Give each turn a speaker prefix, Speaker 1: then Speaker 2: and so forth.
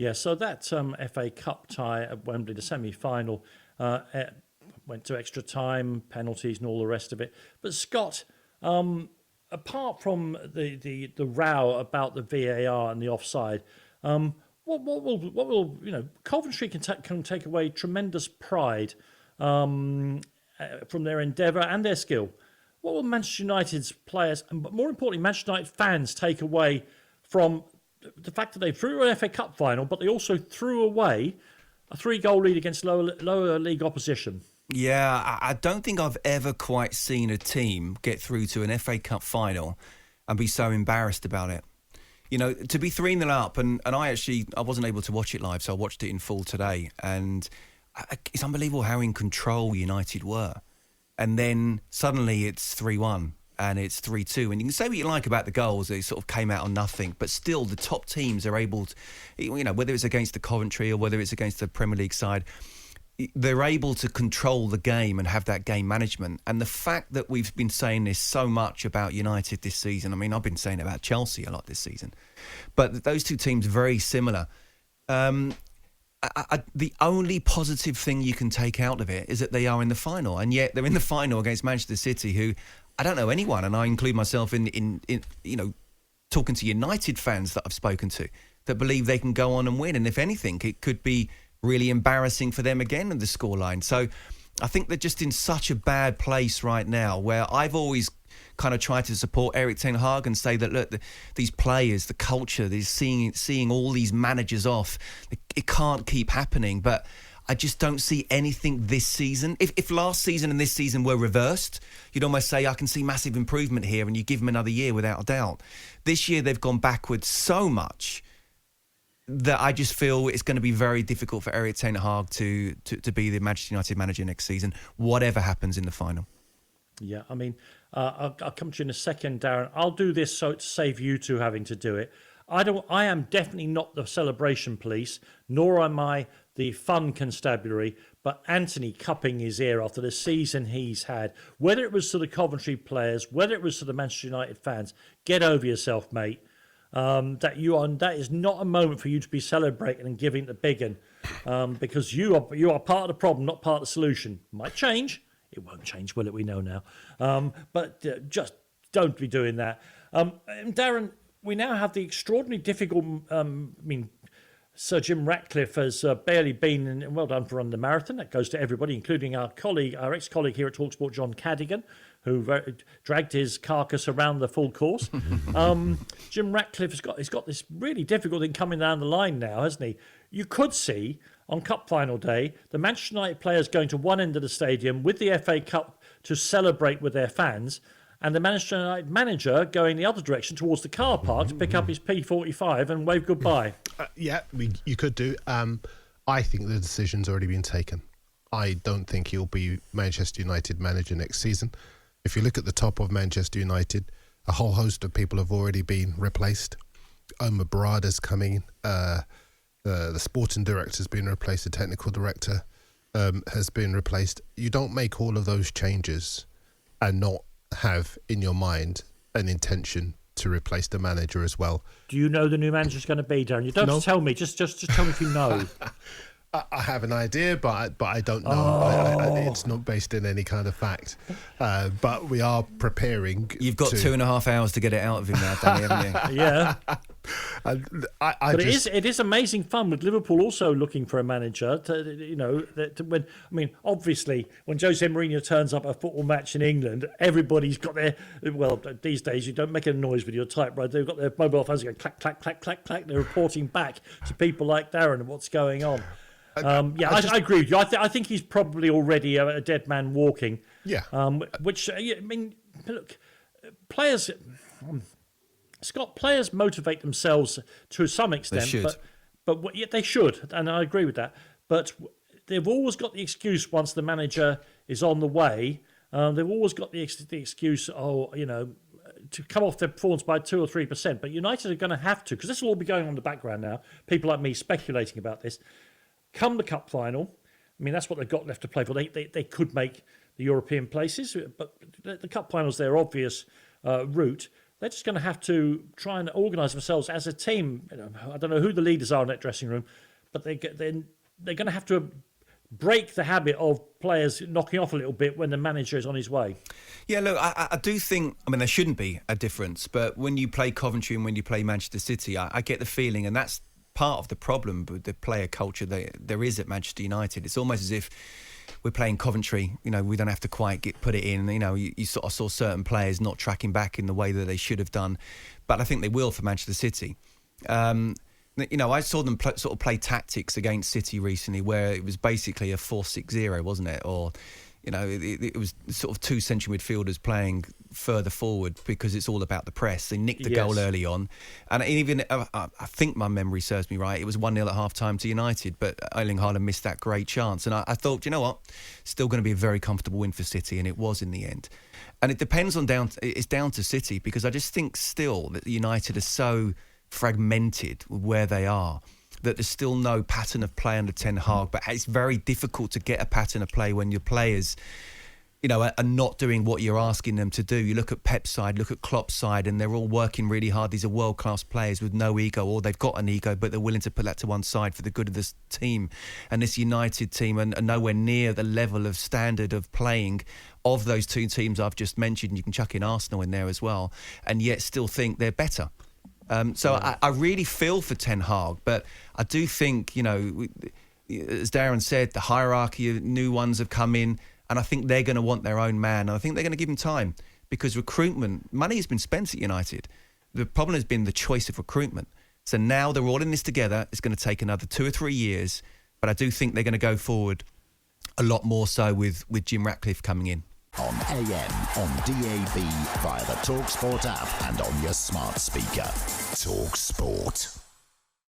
Speaker 1: Yeah, so that FA Cup tie at Wembley, the semi-final, went to extra time, penalties, and all the rest of it. But Scott, apart from the row about the VAR and the offside, what will Coventry can take away tremendous pride from their endeavour and their skill. What will Manchester United's players, and more importantly, Manchester United fans, take away from the fact that they threw an FA Cup final, but they also threw away a 3-goal lead against lower league opposition?
Speaker 2: Yeah, I don't think I've ever quite seen a team get through to an FA Cup final and be so embarrassed about it. You know, to be 3-0 up, and I wasn't able to watch it live, so I watched it in full today, and it's unbelievable how in control United were. And then suddenly it's 3-1 and it's 3-2. And you can say what you like about the goals, they sort of came out on nothing, but still the top teams are able to, whether it's against the Coventry or whether it's against the Premier League side, they're able to control the game and have that game management. And the fact that we've been saying this so much about United this season, I mean, I've been saying about Chelsea a lot this season, but those two teams are very similar. The only positive thing you can take out of it is that they are in the final, and yet they're in the final against Manchester City, who I don't know anyone, and I include myself in talking to United fans that I've spoken to, that believe they can go on and win. And if anything, it could be really embarrassing for them again in the scoreline. So I think they're just in such a bad place right now, where I've always kind of tried to support Erik ten Hag and say that, look, these players, the culture, these seeing all these managers off, it can't keep happening. But I just don't see anything this season. If last season and this season were reversed, you'd almost say, I can see massive improvement here, and you give them another year without a doubt. This year they've gone backwards so much that I just feel it's going to be very difficult for Erik ten Hag to be the Manchester United manager next season, whatever happens in the final. Yeah,
Speaker 1: I mean, I'll come to you in a second, Darren. I'll do this so to save you two having to do it. I am definitely not the celebration police, nor am I the fun constabulary, but Anthony cupping his ear after the season he's had, whether it was to the Coventry players, whether it was to the Manchester United fans, get over yourself, mate. That is not a moment for you to be celebrating and giving the big one, because you are part of the problem, not part of the solution. Might change. It won't change, will it? We know now. But just don't be doing that. Darren, we now have the extraordinarily difficult. Sir Jim Ratcliffe has barely been, and well done for running the marathon. That goes to everybody, including our ex-colleague here at talkSPORT, John Cadigan, who dragged his carcass around the full course. Jim Ratcliffe has got this really difficult thing coming down the line now, hasn't he? You could see on Cup Final Day the Manchester United players going to one end of the stadium with the FA Cup to celebrate with their fans, and the Manchester United manager going the other direction towards the car park to pick up his P45 and wave goodbye.
Speaker 3: You could do. I think the decision's already been taken. I don't think he'll be Manchester United manager next season. If you look at the top of Manchester United, a whole host of people have already been replaced. Omar Barada's coming. The sporting director has been replaced. The technical director has been replaced. You don't make all of those changes and not have in your mind an intention to replace the manager as well.
Speaker 1: Do you know the new manager's going to be, Darren? You don't have to tell me. Just tell me if you know.
Speaker 3: I have an idea, but I don't know. It's not based in any kind of fact. But we are preparing.
Speaker 2: You've got 2.5 hours to get it out of him now, Danny, haven't you?
Speaker 1: Yeah. It is amazing fun with Liverpool also looking for a manager. Obviously, when Jose Mourinho turns up at a football match in England, everybody's got their. Well, these days you don't make a noise with your typewriter. They've got their mobile phones going clack, clack, clack, clack, clack. They're reporting back to people like Darren and what's going on. I agree with you. I think he's probably already a dead man walking.
Speaker 3: Yeah.
Speaker 1: Look, players. Scott, players motivate themselves to some extent,
Speaker 2: they should.
Speaker 1: but yet they should, and I agree with that. But they've always got the excuse once the manager is on the way. They've always got the excuse, to come off their performance by 2 or 3%. But United are going to have to, because this will all be going on in the background now. People like me speculating about this. Come the cup final, I mean, that's what they've got left to play for. They could make the European places, but the cup final's their obvious route. they're just going to have to try and organise themselves as a team. I don't know who the leaders are in that dressing room, but they're going to have to break the habit of players knocking off a little bit when the manager is on his way.
Speaker 2: Yeah, look, I do think, I mean, there shouldn't be a difference, but when you play Coventry and when you play Manchester City, I get the feeling, and that's part of the problem with the player culture that there is at Manchester United. It's almost as if we're playing Coventry, we don't have to quite put it in. You sort of saw certain players not tracking back in the way that they should have done, but I think they will for Manchester City. I saw them sort of play tactics against City recently where it was basically a 4-6-0, wasn't it? Or, it was sort of two central midfielders playing further forward because it's all about the press. They nicked the goal early on. And even, I think my memory serves me right, it was 1-0 at half-time to United, but Erling Haaland missed that great chance. And I thought, you know what? Still going to be a very comfortable win for City, and it was in the end. And it depends on it's down to City, because I just think still that United are so fragmented with where they are, that there's still no pattern of play under Ten Hag. But it's very difficult to get a pattern of play when your players, are not doing what you're asking them to do. You look at Pep's side, look at Klopp's side, and they're all working really hard. These are world-class players with no ego, or they've got an ego, but they're willing to put that to one side for the good of this team. And this United team are nowhere near the level of standard of playing of those two teams I've just mentioned. You can chuck in Arsenal in there as well, and yet still think they're better. I really feel for Ten Hag, but I do think, as Darren said, the hierarchy of new ones have come in, and I think they're going to want their own man, and I think they're going to give him time, because money has been spent at United. The problem has been the choice of recruitment. So now they're all in this together. It's going to take another 2 or 3 years, but I do think they're going to go forward a lot more so with Jim Ratcliffe coming in.
Speaker 4: On AM, on DAB, via the talkSPORT app and on your smart speaker. talkSPORT.